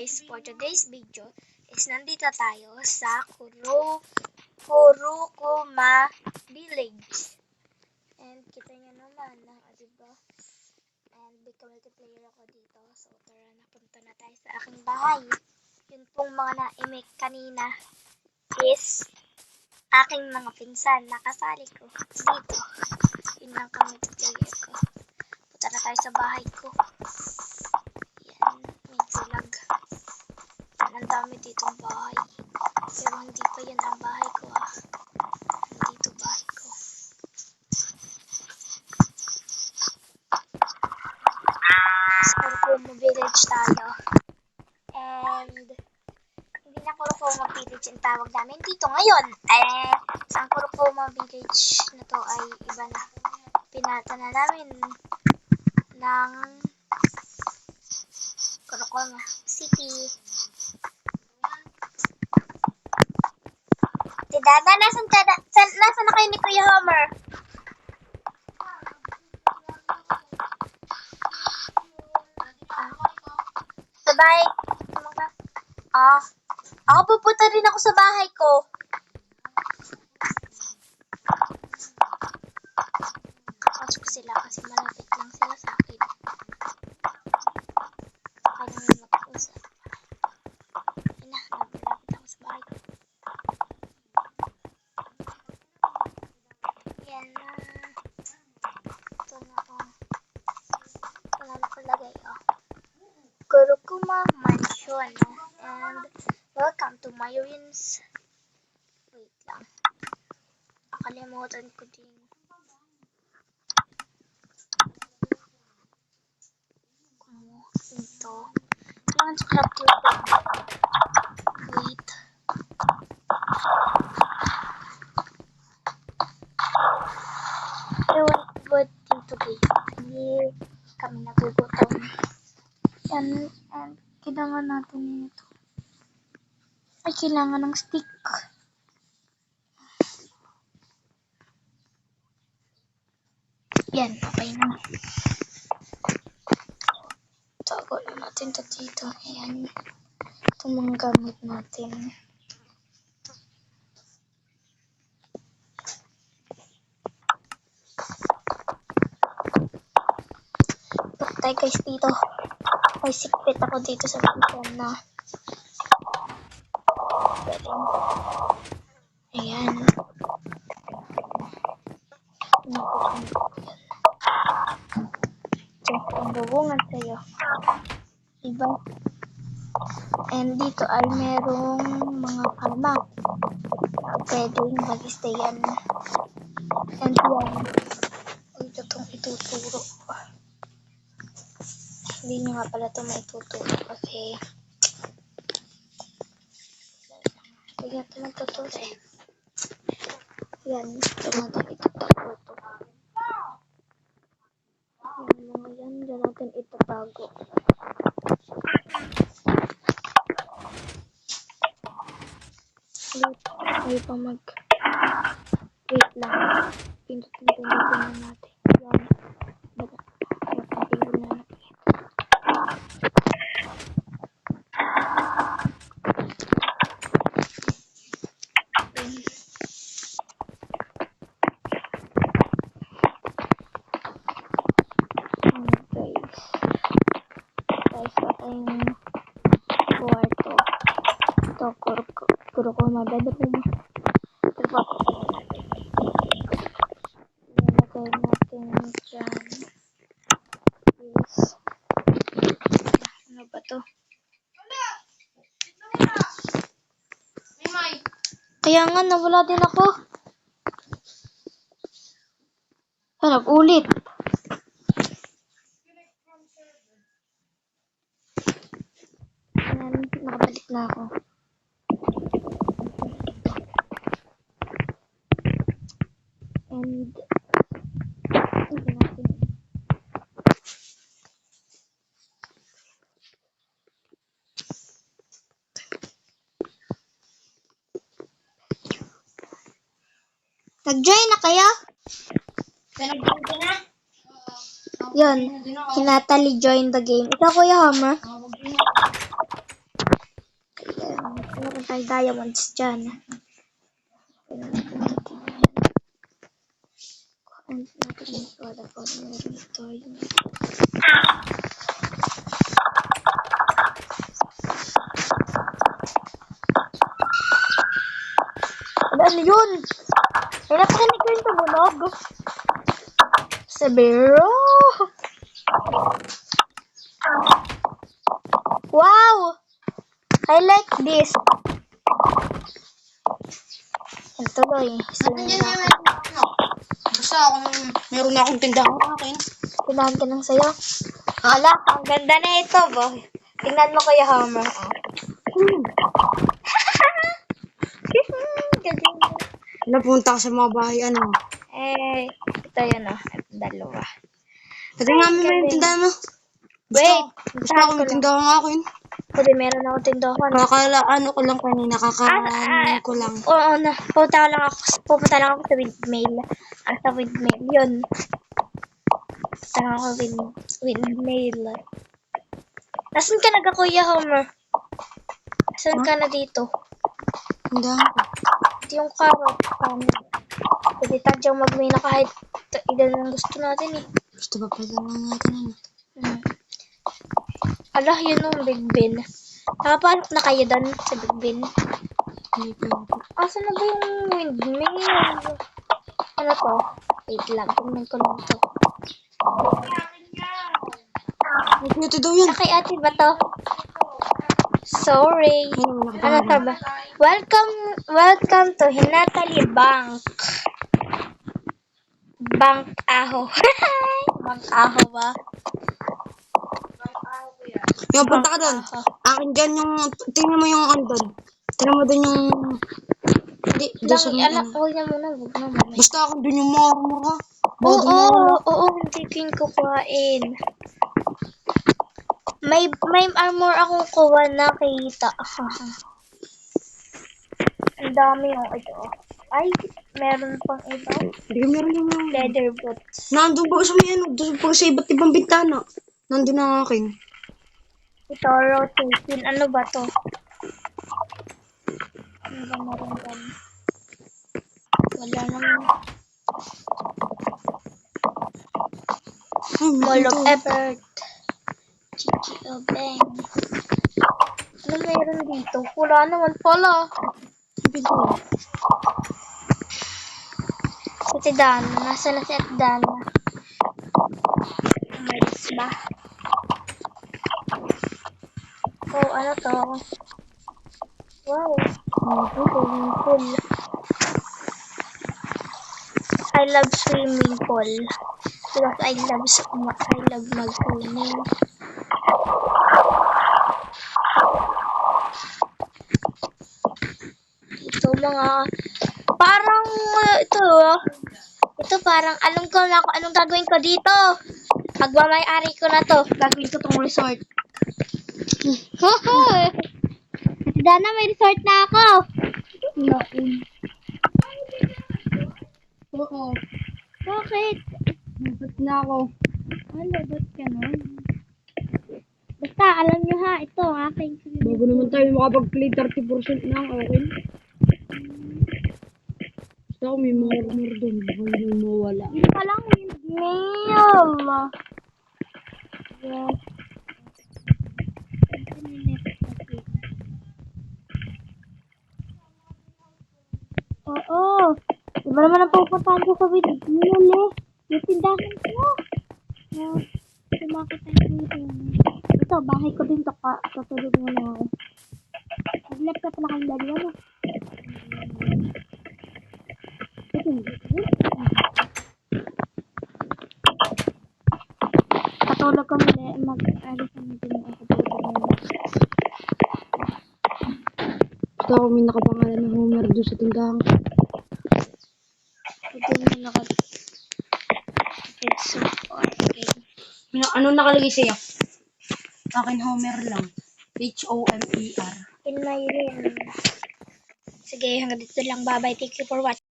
guys, for today's video is nandito tayo sa Kurukuma Village. And kita nyo naman, diba? And bigka multiplayer ako dito. So tara, napunta na tayo sa aking bahay. Yun pong mga naimik kanina is aking mga pinsan. Nakasali ko dito. Yun lang kang multiplayer ko. Punta na tayo sa bahay ko. Yan, medyo lag. Ang dami ditong bahay. Pero hindi pa yan ang bahay ko Dito bahay ko. Sa Kurukuma Village tayo. And hindi na Kurukuma Village ang tawag namin dito ngayon. Sa Kurukuma Village na to ay iba na. Pinata na namin ng Kurukuma City. Dada, nasan na kayo ni Kuya Homer? Sa bahay. Ako pupunta rin ako sa bahay ko. Pasok sila kasi malapit lang sila sa akin. Kaya naman mag-usap. Malapit ako sa bahay ko. Yan na. Ito na Ito na nakalagay Kurukuma Mansion. And welcome to my rooms. Wait lang. Nakalimutan ko din. Ito. Kailangan sa crop dito. Wait. Ewan ko dito guys. Hindi kami nagugutom. And kailangan natin ito. Ay, kailangan ng stick. Yan, okay na. Tago na natin ito dito. Ayan. Itong mga gamit natin. Tayo guys dito. May secret ako dito sa pinsan na. Ayan. Ito ang bubungan sa'yo. Diba? And dito ay merong mga kama. Pwedeng mag-stay yan. And yan. Ito itong ituturo. Hindi nyo nga pala ito maituturo kasi hindi ito magtuturo Yan, ito natin itutago ito. Yung mga yan, dyan natin itatago. Ay pa wait lang. Pindutin na natin. Yan. Kurukuma bedroom. Nilagay natin dyan. Yes. Ano ba to? Kaya nga, nawala din ako. Nag-ulit. Ayan, nakabalik na ako. And nag-join na kaya? Nag-join na? Yun, Hinatali join the game. Ikaw, Kuya Homer? tayo diamonds dyan. Kuhaan natin ito. Dapat meron tayo. Ano yun? Ay, napakanig ko yung tumunog. Sabero! Wow! I like this. Ang tuloy. Basta meron na akong tindahan akin. Tinahan ka ng sayo. Wala, ang ganda na ito, boy. Tingnan mo Kuya Homer. Galing. Napunta ka sa mga bahay, ano? Ito yun, dalawa. Pati nga may tindahan mo. Wait, Gusto ako may tindahan akin. Pwede meron ako tindahan. Ano ko lang kanina, ko lang. Oo na, pupunta lang ako sa windmill. Sa windmill, yun. Pupunta lang ako windmill. Nasaan ka na Kuya Homer? Nasaan ka na dito? Tindahan ko. Ito yung carrot. Pwede tadyang magmina kahit ilan ang gusto natin eh. Gusto ba pala lang natin ano? Ala, yun yung Big Ben. Nakapasok na kayo doon sa Big Ben. Hindi pa. Asan na ba yung windmill? Ano to? Wait lang, tingnan ko lang to. Ito daw yan. Kay ate ba to? Sorry. Ano ka ba? Welcome to Hinatali Bank. Bank Aho. Bank Aho ba? Yung punta ka doon. Akin dyan yung, tingnan mo yung ano doon. Tingnan mo doon yung, hindi, doon sa may ano. Huwag na muna, huwag na muna. Basta akin doon yung marmor ha. Oo, hindi ko yung kukuhain. May armor akong kuha na kita. Ang dami yung ito. Ay, meron pang ito. Hindi ka meron yung Leather boots. nandun ba sa may ano, doon pa sa iba't ibang bintana. Nandun ang akin. Ito, rotating. Ano ba to? Ano ba meron dyan? Wala naman. Mall of effort. Chichi Obeng. Ano meron dito? Wala naman pala. Si Tidana. Nasaan na si Tidana? Umalis ba? Oh, ano to? Wow. Swimming pool. I love swimming pool. Because I love mag-swimming. Ito mga parang ito parang alam ko na kung anong gagawin ko dito. Magmamay-ari ko na to. Gagawin ko tong resort. Dana, may resort na ako. Oo. Bakit? Dapat na ako. Ano, ba't ganun? Basta, alam nyo ha, ito aking Bago naman tayo makapag-play 30% na ang akin. Basta ako may marmor doon. Baka hindi mawala. Hindi pa lang windmill. Yes. Oo. Diba naman ang pupuntahan ko sa windmill eh. Yung tindahan ko. Sumakit ang dito. Ito, bahay ko din to. Tutulog muna ako. Nag-laptop na kang dalawa no? Patulog kami mag-alis na din ako tulog. Basta ako may nakapangalan na Homer doon sa tindahan. Ito yung so far. Okay. Ano nakalagay sa'yo? Akin Homer lang. Homer. In my room. Sige, hanggang dito lang. Bye-bye. Thank you for watching.